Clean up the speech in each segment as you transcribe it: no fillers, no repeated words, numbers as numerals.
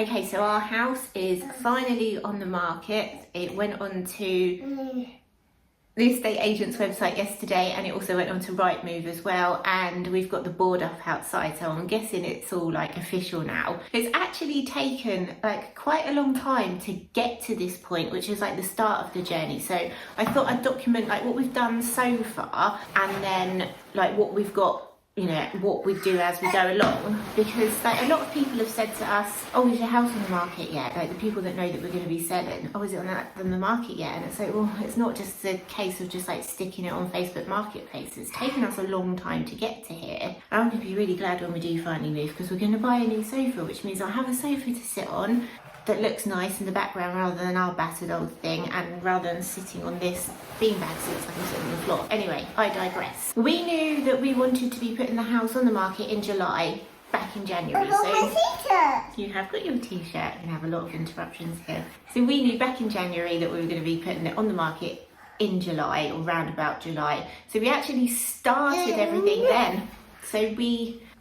Okay, so our house is finally on the market. It went on to the estate agent's website yesterday, and it also went on to Rightmove as well, and we've got the board up outside, so I'm guessing it's all like official now. It's actually taken like quite a long time to get to this point, which is like the start of the journey. So I thought I'd document like what we've done so far, and then like what we've got, you know, what we do as we go along, because like a lot of people have said to us, oh, is your house on the market yet? Like the people that know that we're going to be selling, oh, is it on the market yet? And it's like, well, it's not just a case of just like sticking it on Facebook Marketplace. It's taken us a long time to get to here. And I'm going to be really glad when we do finally move, because we're going to buy a new sofa, which means I'll have a sofa to sit on that looks nice in the background rather than our battered old thing, and rather than sitting on this beanbag so it's like I'm sitting on the floor. Anyway, I digress. We knew that we wanted to be putting the house on the market in July, back in January. You have got your t-shirt. We have a lot of interruptions here. So we knew back in January that we were going to be putting it on the market in July, or round about July. So we actually started everything then. So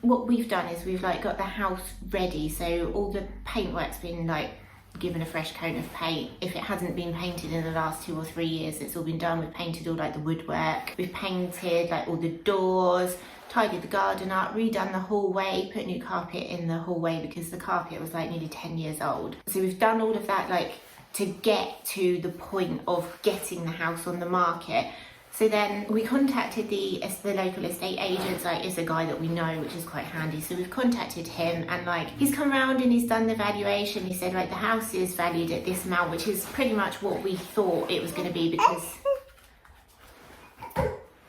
what we've done is we've like got the house ready, so all the paintwork's been like given a fresh coat of paint. If it hasn't been painted in the last 2 or 3 years, it's all been done. We've painted all like the woodwork, we've painted like all the doors, tidied the garden up, redone the hallway, put new carpet in the hallway because the carpet was like nearly 10 years old. So we've done all of that like to get to the point of getting the house on the market. So then we contacted the local estate agents. Like, it's a guy that we know, which is quite handy. So we've contacted him, and like he's come around and he's done the valuation. He said like the house is valued at this amount, which is pretty much what we thought it was going to be,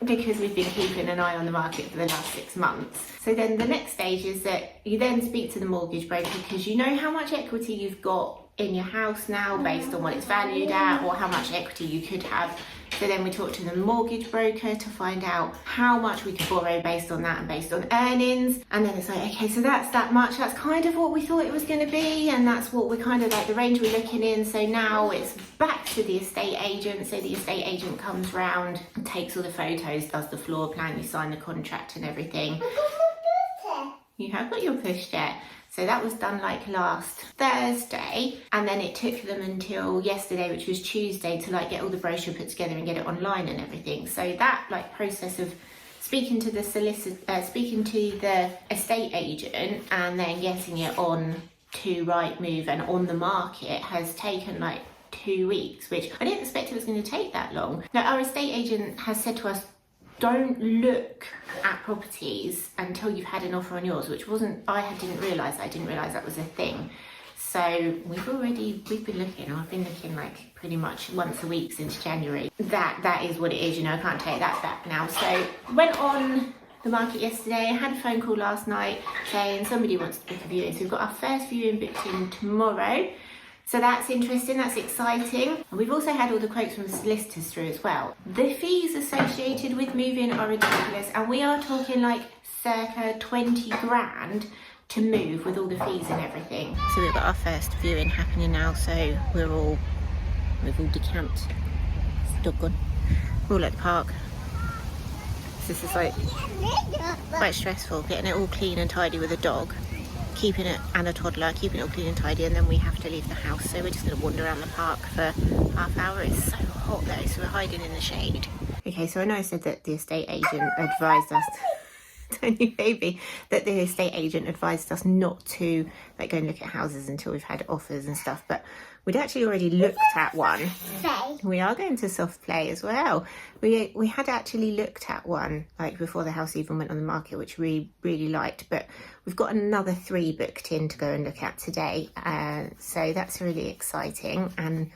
because we've been keeping an eye on the market for the last 6 months. So then the next stage is that you then speak to the mortgage broker, because you know how much equity you've got in your house now based on what it's valued at, or how much equity you could have. So then we talked to the mortgage broker to find out how much we could borrow based on that and based on earnings. And then it's like, okay, so that's that much. That's kind of what we thought it was going to be, and that's what we're kind of like the range we're looking in. So now it's back to the estate agent. So the estate agent comes round, takes all the photos, does the floor plan, you sign the contract and everything. You have got your pushchair. So that was done like last Thursday, and then it took them until yesterday, which was Tuesday, to like get all the brochure put together and get it online and everything. So that like process of speaking to the speaking to the estate agent and then getting it on to Rightmove and on the market has taken like 2 weeks, which I didn't expect it was going to take that long. Now, our estate agent has said to us, don't look at properties until you've had an offer on yours, which I didn't realise that was a thing. So we've been looking, I've been looking like pretty much once a week since January. That is what it is, you know, I can't take that back now. So went on the market yesterday, I had a phone call last night saying somebody wants to book a viewing. So we've got our first viewing booked in tomorrow. So that's interesting, that's exciting. And we've also had all the quotes from the solicitors through as well. The fees associated with moving are ridiculous, and we are talking like circa 20 grand to move with all the fees and everything. So we've got our first viewing happening now, so we've all decamped. Dog gone. We're all at the park. This is like quite stressful, getting it all clean and tidy with a dog. Keeping it, and a toddler, keeping it all clean and tidy, and then we have to leave the house. So we're just going to wander around the park for half hour. It's so hot though, so we're hiding in the shade. Okay, so I know I said that the estate agent advised us, tiny baby, that the estate agent advised us not to like go and look at houses until we've had offers and stuff, but we'd actually already looked at one. We are going to soft play as well. We had actually looked at one like before the house even went on the market, which we really liked, but we've got another 3 booked in to go and look at today. So that's really exciting, and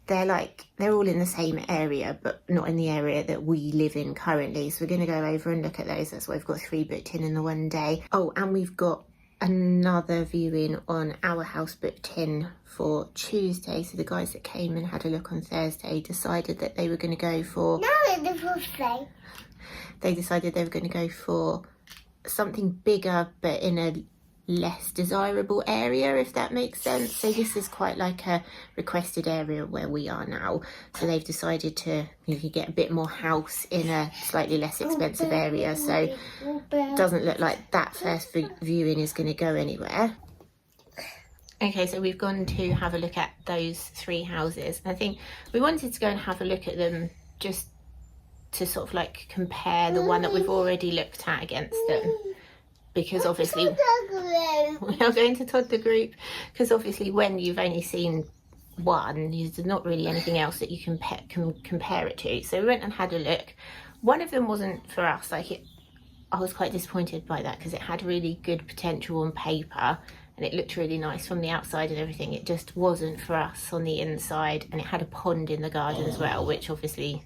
they're all in the same area, but not in the area that we live in currently. So we're going to go over and look at those. That's why we've got 3 booked in the one day. Oh, and we've got another viewing on our house booked in for Tuesday. So the guys that came and had a look on Thursday decided that they were going to go for... They decided they were going to go for something bigger, but in a less desirable area, if that makes sense. So this is quite like a requested area where we are now. So they've decided to get a bit more house in a slightly less expensive area. So it doesn't look like that first viewing is going to go anywhere. Okay, so we've gone to have a look at those 3 houses. I think we wanted to go and have a look at them just to sort of like compare the one that we've already looked at against them, because obviously we are going to toddler group, because obviously when you've only seen one, there's not really anything else that you can compare it to. So we went and had a look. One of them wasn't for us. Like, I was quite disappointed by that, because it had really good potential on paper and it looked really nice from the outside and everything. It just wasn't for us on the inside, and it had a pond in the garden as well, which obviously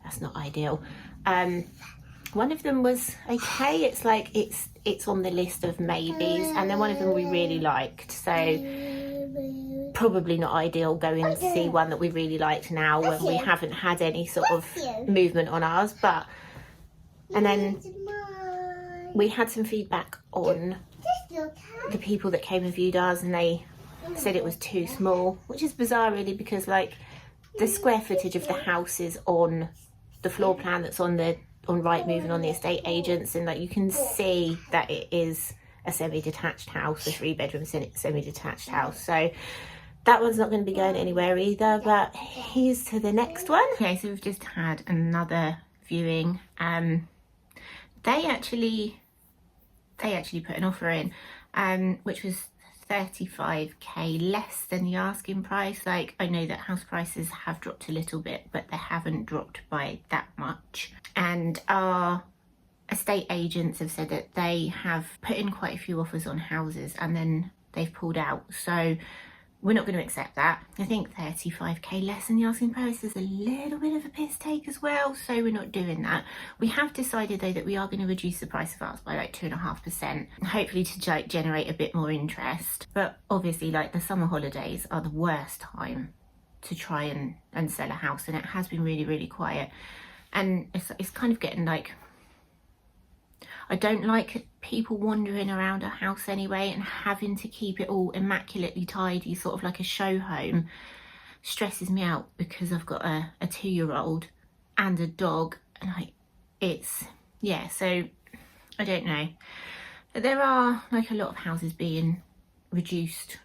that's not ideal. One of them was okay. It's like it's on the list of maybes, and then one of them we really liked. So probably not ideal going to see one that we really liked now when we haven't had any sort of movement on ours. But and then we had some feedback on the people that came and viewed ours, and they said it was too small, which is bizarre really, because like the square footage of the house is on the floor plan that's on Rightmove and on the estate agents, and like you can see that it is a semi-detached house, a 3-bedroom semi-detached house. So that one's not going to be going anywhere either. But here's to the next one. Okay, so we've just had another viewing. They actually put an offer in, which was 35k less than the asking price. Like, I know that house prices have dropped a little bit, but they haven't dropped by that much. And our estate agents have said that they have put in quite a few offers on houses and then they've pulled out. So we're not going to accept that. I think 35k less than the asking price is a little bit of a piss take as well, so we're not doing that. We have decided though that we are going to reduce the price of ours by like 2.5%, hopefully to like generate a bit more interest. But obviously, like, the summer holidays are the worst time to try and sell a house, and it has been really, really quiet. And it's kind of getting like, I don't like people wandering around a house anyway and having to keep it all immaculately tidy, sort of like a show home. Stresses me out, because I've got a 2-year-old and a dog, and so I don't know. There are like a lot of houses being reduced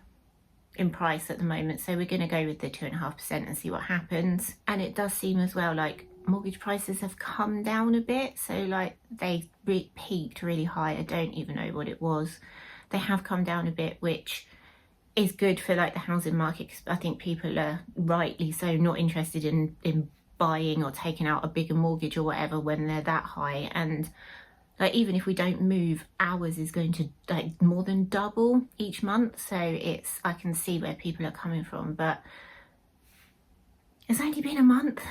in price at the moment, so we're going to go with the 2.5% and see what happens. And it does seem as well like mortgage prices have come down a bit. So like they peaked really high. I don't even know what it was. They have come down a bit, which is good for like the housing market, because I think people are rightly so not interested in buying or taking out a bigger mortgage or whatever when they're that high. And like, even if we don't move, ours is going to like more than double each month. So I can see where people are coming from, but it's only been a month.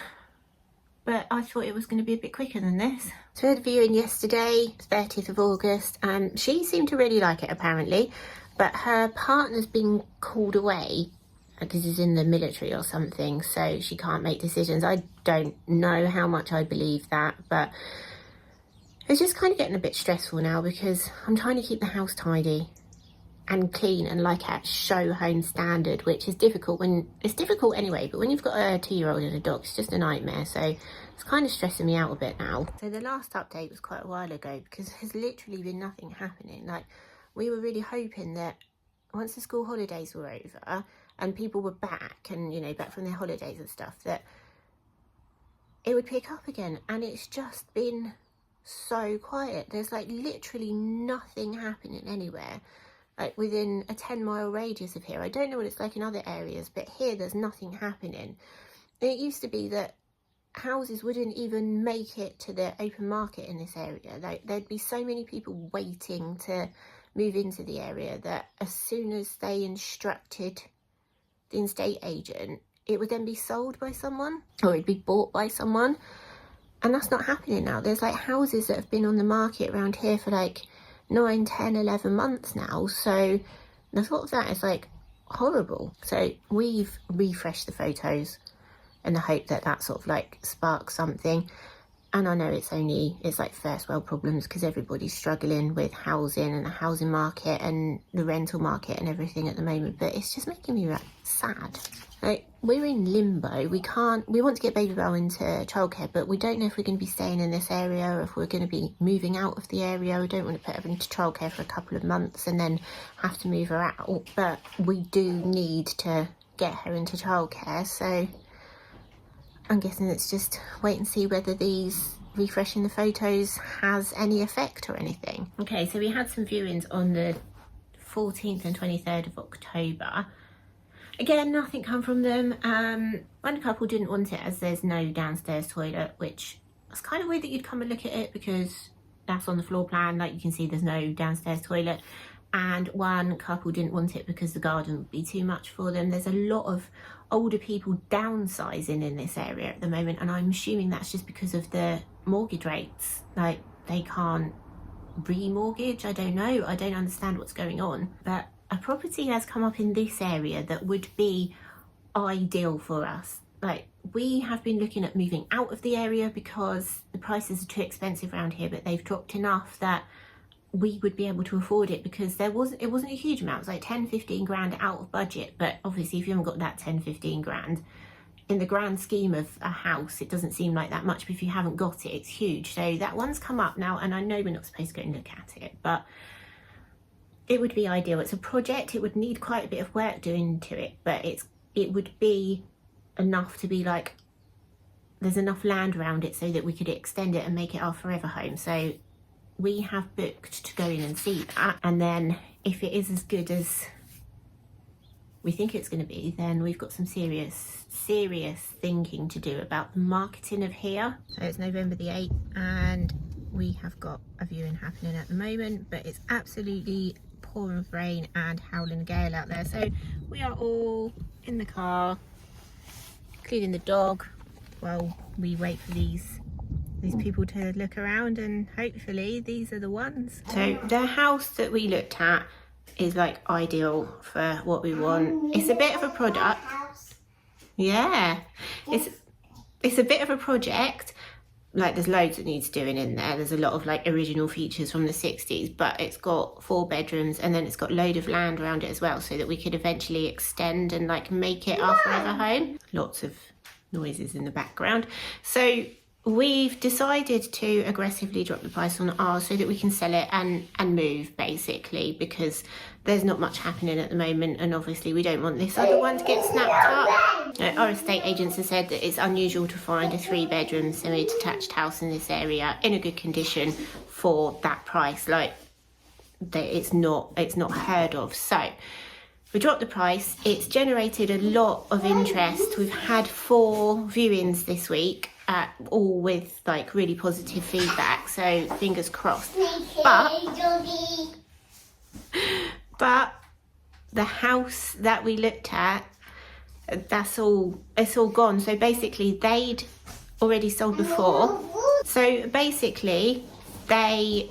But I thought it was going to be a bit quicker than this. So we had a viewing yesterday, 30th of August, and she seemed to really like it apparently, but her partner's been called away because he's in the military or something, so she can't make decisions. I don't know how much I believe that, but it's just kind of getting a bit stressful now, because I'm trying to keep the house tidy and clean and like at show home standard, which is difficult it's difficult anyway, but when you've got a 2-year-old and a dog, it's just a nightmare. So it's kind of stressing me out a bit now. So the last update was quite a while ago, because there's literally been nothing happening. Like, we were really hoping that once the school holidays were over and people were back and, you know, back from their holidays and stuff, that it would pick up again. And it's just been so quiet. There's like literally nothing happening anywhere. Like within a 10-mile radius of here. I don't know what it's like in other areas, but here there's nothing happening. It used to be that houses wouldn't even make it to the open market in this area. Like, there'd be so many people waiting to move into the area that as soon as they instructed the estate agent, it would then be sold by someone, or it'd be bought by someone. And that's not happening now. There's like houses that have been on the market around here for like 9, 10, 11 months now. So the thought of that is like horrible. So we've refreshed the photos in the hope that that sort of like sparks something. And I know it's like first world problems because everybody's struggling with housing and the housing market and the rental market and everything at the moment, but it's just making me sad. Like, we're in limbo. We want to get Baby Belle into childcare, but we don't know if we're going to be staying in this area or if we're going to be moving out of the area. We don't want to put her into childcare for a couple of months and then have to move her out, but we do need to get her into childcare, so I'm guessing it's just wait and see whether these refreshing the photos has any effect or anything. Okay, so we had some viewings on the 14th and 23rd of October. Again, nothing come from them. One couple didn't want it as there's no downstairs toilet, which was kind of weird that you'd come and look at it because that's on the floor plan. Like, you can see there's no downstairs toilet. And one couple didn't want it because the garden would be too much for them. There's a lot of older people downsizing in this area at the moment, and I'm assuming that's just because of the mortgage rates. Like, they can't remortgage. I don't know. I don't understand what's going on. But a property has come up in this area that would be ideal for us. Like, we have been looking at moving out of the area because the prices are too expensive around here, but they've dropped enough that we would be able to afford it because it wasn't a huge amount. It was like 10-15 grand out of budget, but obviously if you haven't got that 10-15 grand in the grand scheme of a house, it doesn't seem like that much, but if you haven't got it, it's huge. So that one's come up now, and I know we're not supposed to go and look at it, but it would be ideal. It's a project. It would need quite a bit of work doing to it, but it would be enough to be like, there's enough land around it so that we could extend it and make it our forever home. So we have booked to go in and see that, and then if it is as good as we think it's going to be, then we've got some serious thinking to do about the marketing of here. So it's November the 8th and we have got a viewing happening at the moment, but it's absolutely pouring with rain and howling gale out there. So we are all in the car, including the dog, while we wait for these people to look around, and hopefully these are the ones. So the house that we looked at is like ideal for what we want. It's a bit of a product. Yeah, it's a bit of a project. Like, there's loads that needs doing in there. There's a lot of like original features from the 60s, but it's got 4 bedrooms and then it's got a load of land around it as well, so that we could eventually extend and like make it our forever home. Lots of noises in the background. So we've decided to aggressively drop the price on ours so that we can sell it and move, basically, because there's not much happening at the moment, and obviously we don't want this other one to get snapped up. Our estate agents have said that it's unusual to find a 3-bedroom semi-detached house in this area in a good condition for that price. Like, it's not heard of. So we dropped the price. It's generated a lot of interest. We've had 4 viewings this week, all with like really positive feedback, so fingers crossed. But the house that we looked at, it's all gone. So basically they'd already sold before. So basically they'd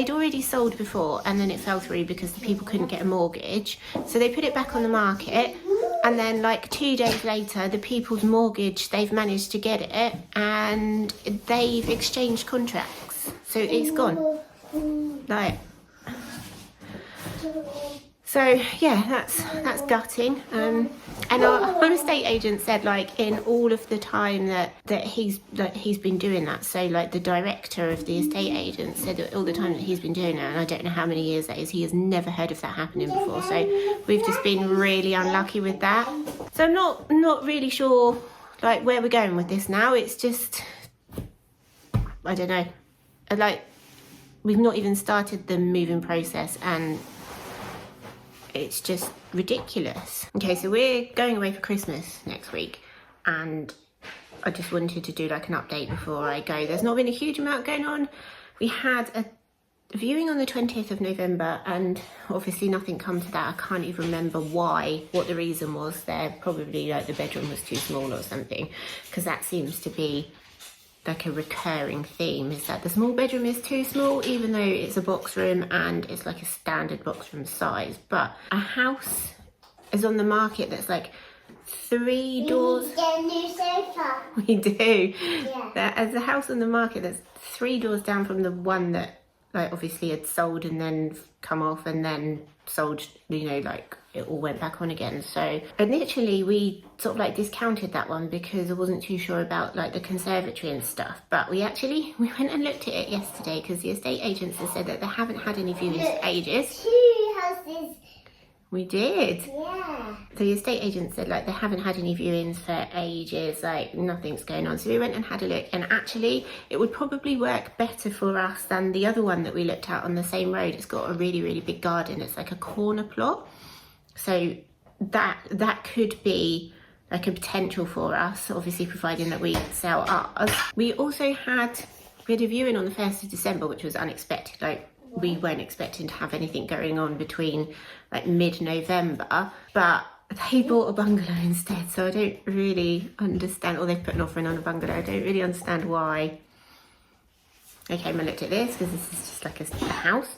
already sold before, and then it fell through because the people couldn't get a mortgage. So they put it back on the market, and then like 2 days later, the people's mortgage, they've managed to get it and they've exchanged contracts. So it's gone. Like, so yeah, that's gutting. And our estate agent said, like, in all of the time that he's been doing that, so like the director of the estate agent said that all the time that he's been doing it, and I don't know how many years that is, he has never heard of that happening before. So we've just been really unlucky with that. So I'm not really sure like where we're going with this now. It's just, I don't know. Like, we've not even started the moving process and it's just ridiculous. Okay, so we're going away for Christmas next week, and I just wanted to do like an update before I go. There's not been a huge amount going on. We had a viewing on the 20th of November, and obviously nothing come to that. I can't even remember what the reason was there. Probably like the bedroom was too small or something, because that seems to be like a recurring theme, is that the small bedroom is too small, even though it's a box room and it's like a standard box room size. But a house is on the market that's like 3 doors. We get a new sofa. We do. Yeah. As the house on the market, there's 3 doors down from the one that like obviously had sold and then come off and then sold, you know, like it all went back on again. So initially we sort of like discounted that one because I wasn't too sure about like the conservatory and stuff, but we went and looked at it yesterday because the estate agents have said that they haven't had any viewings for ages. 2 houses. We did. Yeah. So the estate agent said like they haven't had any viewings for ages, like nothing's going on. So we went and had a look, and actually it would probably work better for us than the other one that we looked at on the same road. It's got a really, really big garden. It's like a corner plot. So that could be like a potential for us, obviously providing that we sell ours. We had a viewing on the 1st of December, which was unexpected. Like we weren't expecting to have anything going on between like mid-November, but they bought a bungalow instead, so I don't really understand, or they've put an offer in on a bungalow. I don't really understand why. I came and looked at this because this is just like a house.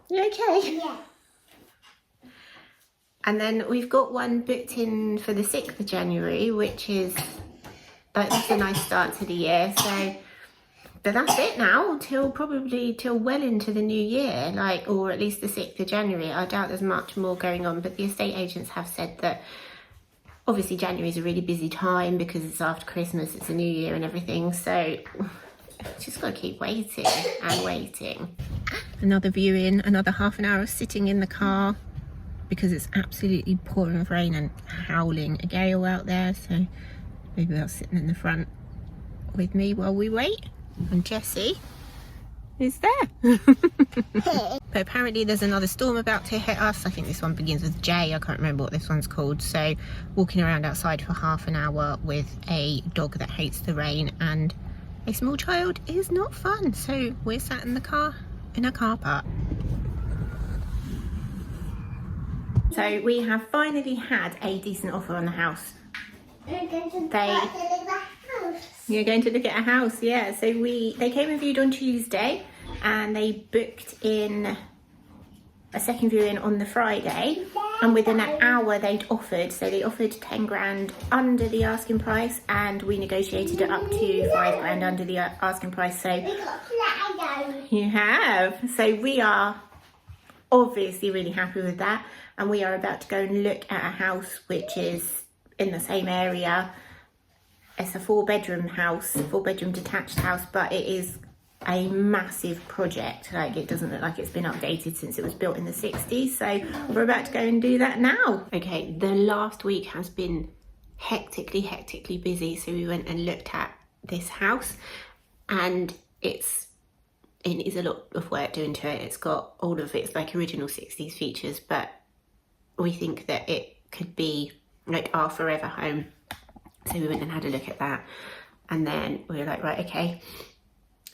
You okay? Yeah. And then we've got one booked in for the 6th of January, which is like, that's a nice start to the year. So, but that's it now till well into the new year, like, or at least the 6th of January. I doubt there's much more going on, but the estate agents have said that obviously January is a really busy time because it's after Christmas, it's a new year and everything. So just got to keep waiting and waiting. Another viewing, another half an hour of sitting in the car because it's absolutely pouring with rain and howling a gale out there. So maybe they're sitting in the front with me while we wait. And Jessie is there. But apparently there's another storm about to hit us. I think this one begins with J. I can't remember what this one's called. So walking around outside for half an hour with a dog that hates the rain and a small child is not fun. So we're sat in the car in a car park. So we have finally had a decent offer on the house. You're going to look at a house, yeah. So they came and viewed on Tuesday and they booked in a second viewing on the Friday, and within an hour they'd offered. So they offered 10 grand under the asking price and we negotiated it up to 5 grand under the asking price. So you have. So we are obviously really happy with that, and we are about to go and look at a house which is in the same area. It's a 4-bedroom house, 4-bedroom detached house, but it is a massive project. Like, it doesn't look like it's been updated since it was built in the 60s. So we're about to go and do that now. Okay, the last week has been hectically busy. So we went and looked at this house, and it is a lot of work doing to it. It's got all of its like original 60s features, but we think that it could be like our forever home. So we went and had a look at that, and then we were like, right, okay,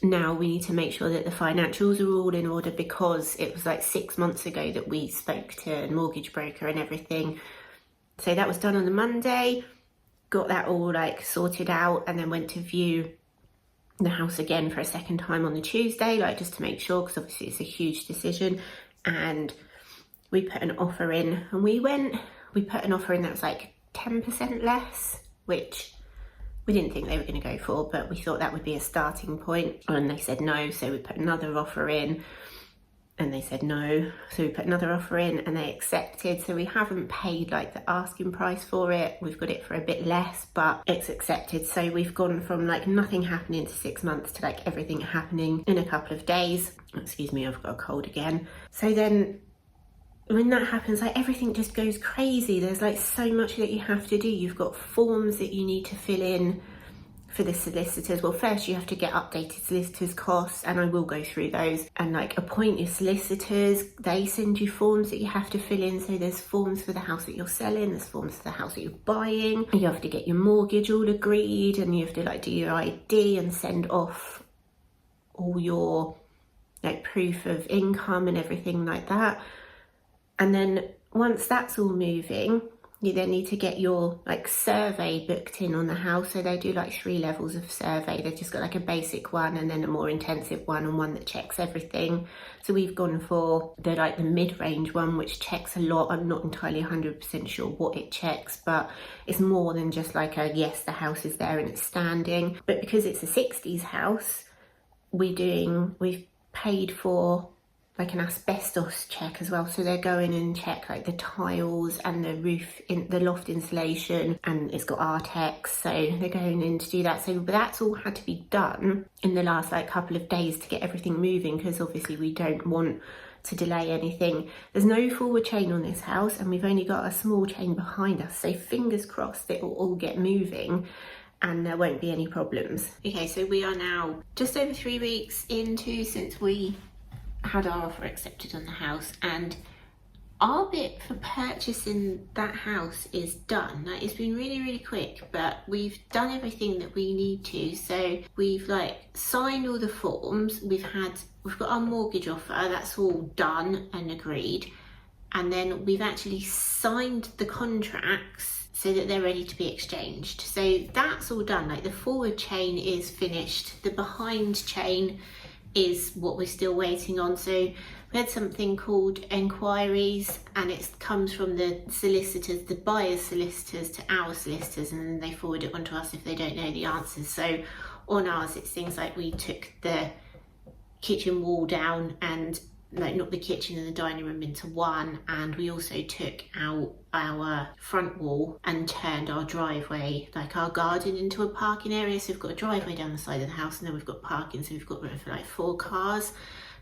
now we need to make sure that the financials are all in order, because it was like 6 months ago that we spoke to a mortgage broker and everything. So that was done on the Monday, got that all like sorted out, and then went to view the house again for a second time on the Tuesday, like just to make sure, because obviously it's a huge decision. And we put an offer in, and we put an offer in that was like 10% less, which we didn't think they were going to go for, but we thought that would be a starting point. And they said no, so we put another offer in, and they said no, so we put another offer in and they accepted. So we haven't paid like the asking price for it, we've got it for a bit less, but it's accepted. So we've gone from like nothing happening to 6 months to like everything happening in a couple of days. Excuse me, I've got a cold again. So then when that happens, like everything just goes crazy. There's like so much that you have to do. You've got forms that you need to fill in for the solicitors. Well, first you have to get updated solicitors costs, and I will go through those, and like appoint your solicitors. They send you forms that you have to fill in. So there's forms for the house that you're selling, there's forms for the house that you're buying. You have to get your mortgage all agreed, and you have to like do your ID and send off all your like proof of income and everything like that. And then once that's all moving, You then need to get your like survey booked in on the house. So they do like 3 levels of survey. They've just got like a basic one and then a more intensive one, and one that checks everything. So we've gone for the mid-range one, which checks a lot. I'm not entirely 100% sure what it checks, but it's more than just like a yes, the house is there and it's standing. But because it's a 60s house, we've paid for like an asbestos check as well. So they're going and check like the tiles and the roof, in the loft insulation, and it's got Artex, so they're going in to do that. So that's all had to be done in the last like couple of days to get everything moving, because obviously we don't want to delay anything. There's no forward chain on this house, and we've only got a small chain behind us, so fingers crossed it will all get moving and there won't be any problems. Okay, so we are now just over 3 weeks since we had our offer accepted on the house, and our bit for purchasing that house is done. Like, it's been really quick, but we've done everything that we need to. So we've like signed all the forms, we've got our mortgage offer, that's all done and agreed, and then we've actually signed the contracts so that they're ready to be exchanged. So that's all done. Like, the forward chain is finished, the behind chain is what we're still waiting on. So we had something called enquiries, and it comes from the solicitors, the buyer's solicitors, to our solicitors, and then they forward it on to us if they don't know the answers. So on ours, it's things like we took the kitchen wall down and like knocked the kitchen and the dining room into one, and we also took out our front wall and turned our driveway, like our garden, into a parking area. So we've got a driveway down the side of the house, and then we've got parking, so we've got room for like 4 cars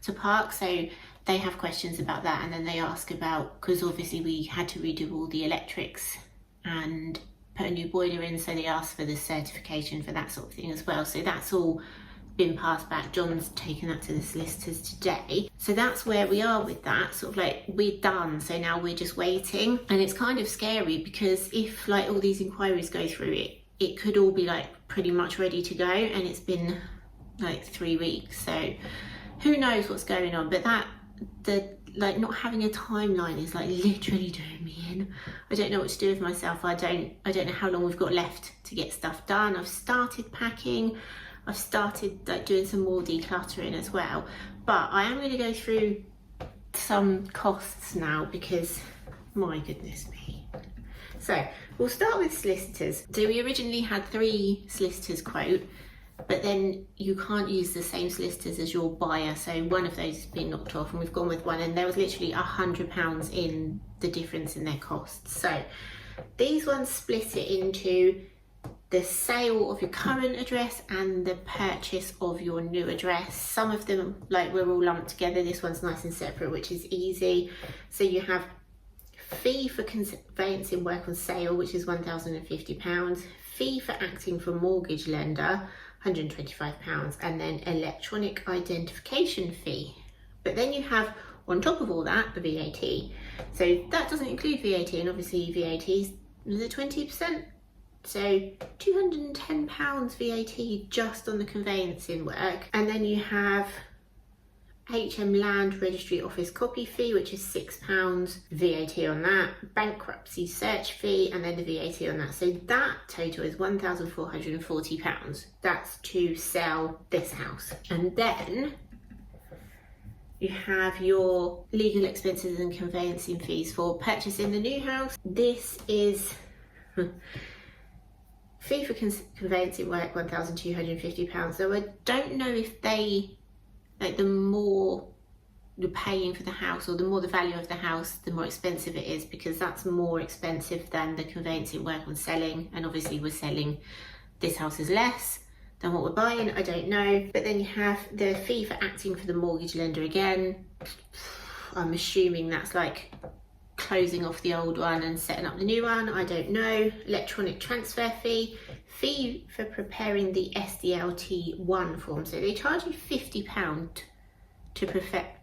to park. So they have questions about that, and then they ask about, because obviously we had to redo all the electrics and put a new boiler in, so they asked for the certification for that sort of thing as well. So that's all been passed back. John's taken that to the solicitors today. So that's where we are with that, sort of like we're done, so now we're just waiting. And it's kind of scary, because if like all these inquiries go through, it could all be like pretty much ready to go, and it's been like 3 weeks, so who knows what's going on. But like not having a timeline is like literally doing me in. I don't know what to do with myself. I don't know how long we've got left to get stuff done. I've started packing, I've started like doing some more decluttering as well, but I am going to go through some costs now, because my goodness me. So we'll start with solicitors. So we originally had 3 solicitors quote, but then you can't use the same solicitors as your buyer, so one of those has been knocked off, and we've gone with one, and there was literally £100 in the difference in their costs. So these ones split it into the sale of your current address and the purchase of your new address. Some of them like we're all lumped together. This one's nice and separate, which is easy. So you have fee for conveyancing work on sale, which is £1,050, fee for acting for mortgage lender, £125, and then electronic identification fee. But then you have on top of all that the VAT. So that doesn't include VAT, and obviously VAT is the 20%. So £210 VAT just on the conveyancing work. And then you have HM Land Registry Office copy fee, which is £6, VAT on that, bankruptcy search fee, and then the VAT on that. So that total is £1,440. That's to sell this house. And then you have your legal expenses and conveyancing fees for purchasing the new house. This is fee for conveyancing work, £1,250. So I don't know if they, like, the more you're paying for the house, or the more the value of the house, the more expensive it is, because that's more expensive than the conveyancing work on selling. And obviously we're selling, this house is less than what we're buying, I don't know. But then you have the fee for acting for the mortgage lender again. I'm assuming that's like closing off the old one and setting up the new one, I don't know. Electronic transfer fee, fee for preparing the SDLT1 form. So they charge you £50 to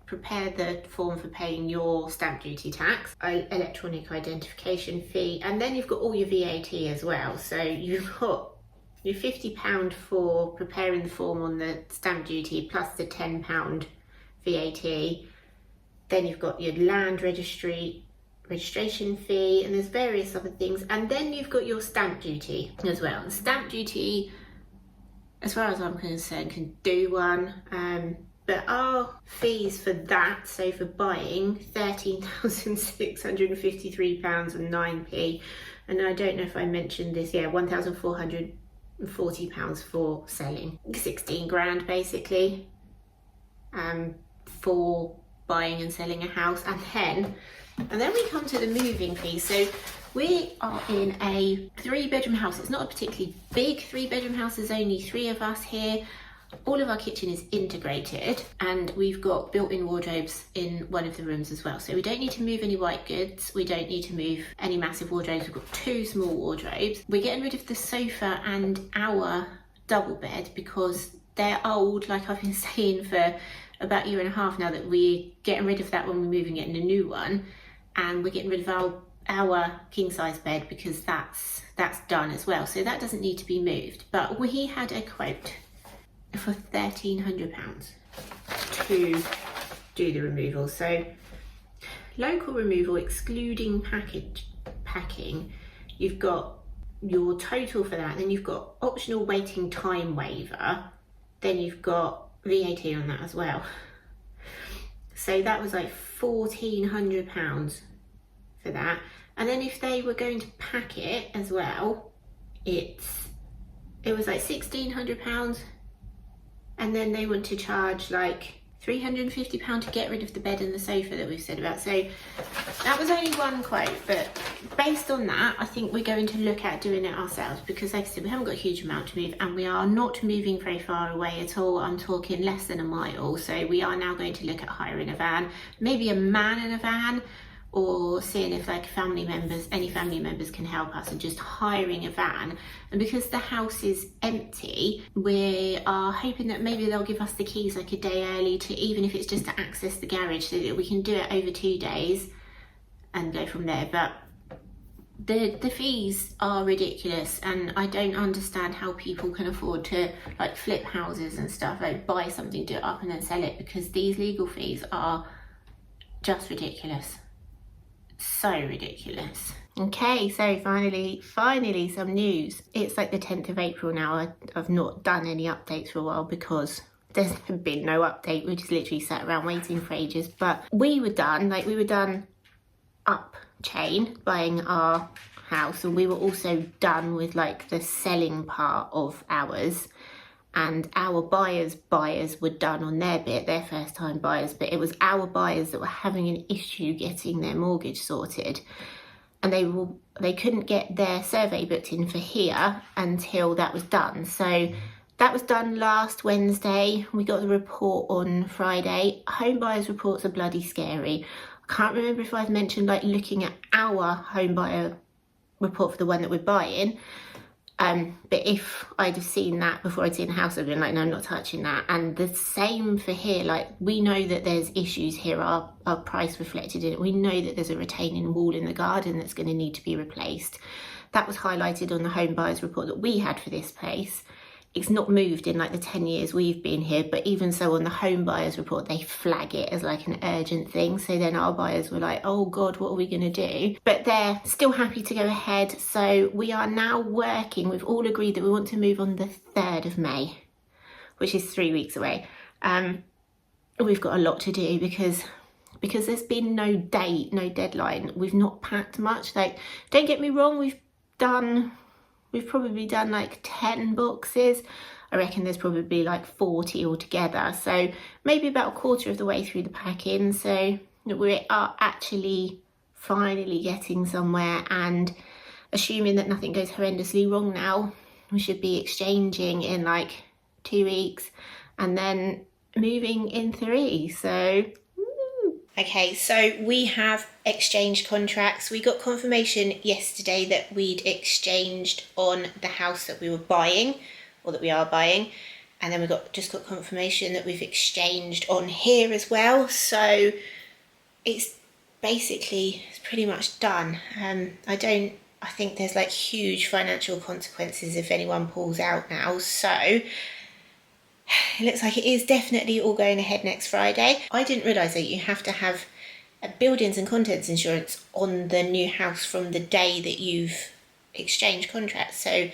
prepare the form for paying your stamp duty tax, electronic identification fee, and then you've got all your VAT as well. So you've got your £50 for preparing the form on the stamp duty, plus the £10 VAT. Then you've got your land registry registration fee, and there's various other things. And then you've got your stamp duty as well. The stamp duty, as far as I'm concerned, can do one. But our fees for that, so for buying, £13,653 and 9p. And I don't know if I mentioned this, yeah, £1,440 for selling. 16 grand basically, for buying and selling a house. And then we come to the moving fee. So we are in a 3-bedroom house. It's not a particularly big 3-bedroom house. There's only 3 of us here. All of our kitchen is integrated, and we've got built-in wardrobes in one of the rooms as well. So we don't need to move any white goods. We don't need to move any massive wardrobes. We've got 2 small wardrobes. We're getting rid of the sofa and our double bed because they're old, like I've been saying for about 1.5 years now, that we're getting rid of that when we're moving it in a new one. And we're getting rid of our king size bed because that's done as well. So that doesn't need to be moved. But we had a quote for £1,300 to do the removal. So local removal, excluding packing, you've got your total for that. Then you've got optional waiting time waiver. Then you've got VAT on that as well. So that was like £1,400 for that. And then if they were going to pack it as well, it was like £1,600. And then they want to charge like £350 to get rid of the bed and the sofa that we've said about. So that was only one quote, but based on that, I think we're going to look at doing it ourselves because, like I said, we haven't got a huge amount to move and we are not moving very far away at all. I'm talking less than a mile. So we are now going to look at hiring a van, maybe a man in a van, or seeing if like any family members can help us, and just hiring a van. And because the house is empty, we are hoping that maybe they'll give us the keys like a day early, to even if it's just to access the garage, so that we can do it over 2 days and go from there. But the fees are ridiculous, and I don't understand how people can afford to like flip houses and stuff, like buy something, do it up and then sell it, because these legal fees are just ridiculous. So ridiculous. Okay, so finally some news. It's like the 10th of April now. I've not done any updates for a while because there's been no update. We just literally sat around waiting for ages. But we were done up chain, buying our house, and we were also done with like the selling part of ours. And our buyers were done on their bit, their first time buyers, but it was our buyers that were having an issue getting their mortgage sorted, and they couldn't get their survey booked in for here until that was done. So that was done last Wednesday. We got the report on Friday. Home buyers reports are bloody scary. I can't remember if I've mentioned like looking at our home buyer report for the one that we're buying. But if I'd have seen that before I'd seen the house, I'd been like, no, I'm not touching that. And the same for here. Like, we know that there's issues here, our price reflected in it. We know that there's a retaining wall in the garden that's going to need to be replaced. That was highlighted on the home buyers report that we had for this place. It's not moved in like the 10 years we've been here, but even so on the home buyers report, they flag it as like an urgent thing. So then our buyers were like, oh God, what are we going to do? But they're still happy to go ahead. So we are now working. We've all agreed that we want to move on the 3rd of May, which is 3 weeks away. We've got a lot to do because there's been no date, no deadline. We've not packed much. Like, don't get me wrong, we've probably done like 10 boxes. I reckon there's probably like 40 altogether. So maybe about a quarter of the way through the packing. So we are actually finally getting somewhere, and assuming that nothing goes horrendously wrong now, we should be exchanging in like 2 weeks and then moving in 3. So okay, so we have exchanged contracts. We got confirmation yesterday that we'd exchanged on the house that we were buying, or that we are buying, and then we just got confirmation that we've exchanged on here as well. So it's pretty much done. I think there's like huge financial consequences if anyone pulls out now. So it looks like it is definitely all going ahead next Friday. I didn't realise that you have to have buildings and contents insurance on the new house from the day that you've exchanged contracts. So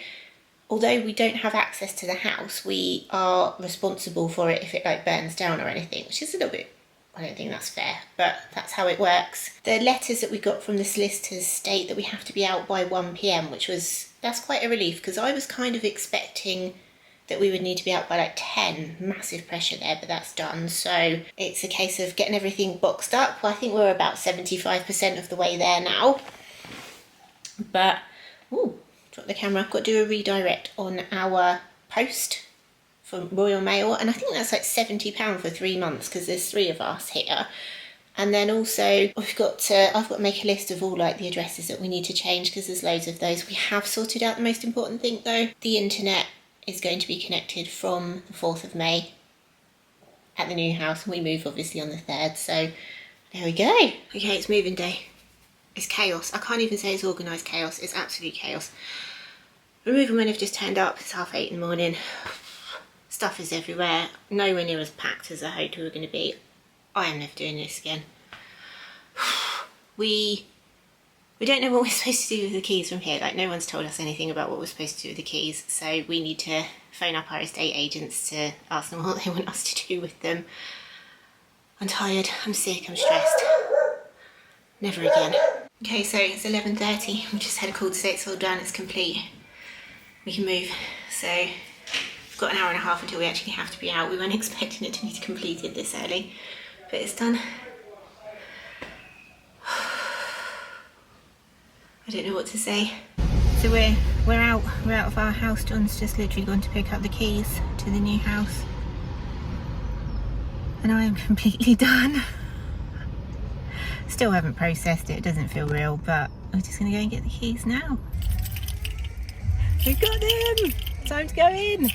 although we don't have access to the house, we are responsible for it if it like burns down or anything, which is a little bit, I don't think that's fair, but that's how it works. The letters that we got from the solicitors state that we have to be out by 1 p.m, that's quite a relief, because I was kind of expecting that we would need to be out by like 10. Massive pressure there, but that's done. So it's a case of getting everything boxed up. Well, I think we're about 75% of the way there now. But, ooh, drop the camera. I've got to do a redirect on our post from Royal Mail, and I think that's like £70 for 3 months because there's 3 of us here. And then also I've got to make a list of all like the addresses that we need to change because there's loads of those. We have sorted out the most important thing though. The internet is going to be connected from the 4th of May at the new house, and we move obviously on the 3rd, so there we go. Okay, it's moving day. It's chaos. I can't even say it's organised chaos, it's absolute chaos. Removal men have just turned up, it's 8:30 in the morning. Stuff is everywhere, nowhere near as packed as I hoped we were going to be. I am never doing this again. We don't know what we're supposed to do with the keys from here. Like, no one's told us anything about what we're supposed to do with the keys. So we need to phone up our estate agents to ask them what they want us to do with them. I'm tired, I'm sick, I'm stressed. Never again. Okay, so it's 11:30. We just had a call to say it's all done, it's complete. We can move. So we've got an hour and a half until we actually have to be out. We weren't expecting it to be completed this early, but it's done. I don't know what to say. So we're out of our house. John's just literally gone to pick up the keys to the new house. And I am completely done. Still haven't processed it, it doesn't feel real, but I'm just gonna go and get the keys now. We've got them! Time to go in!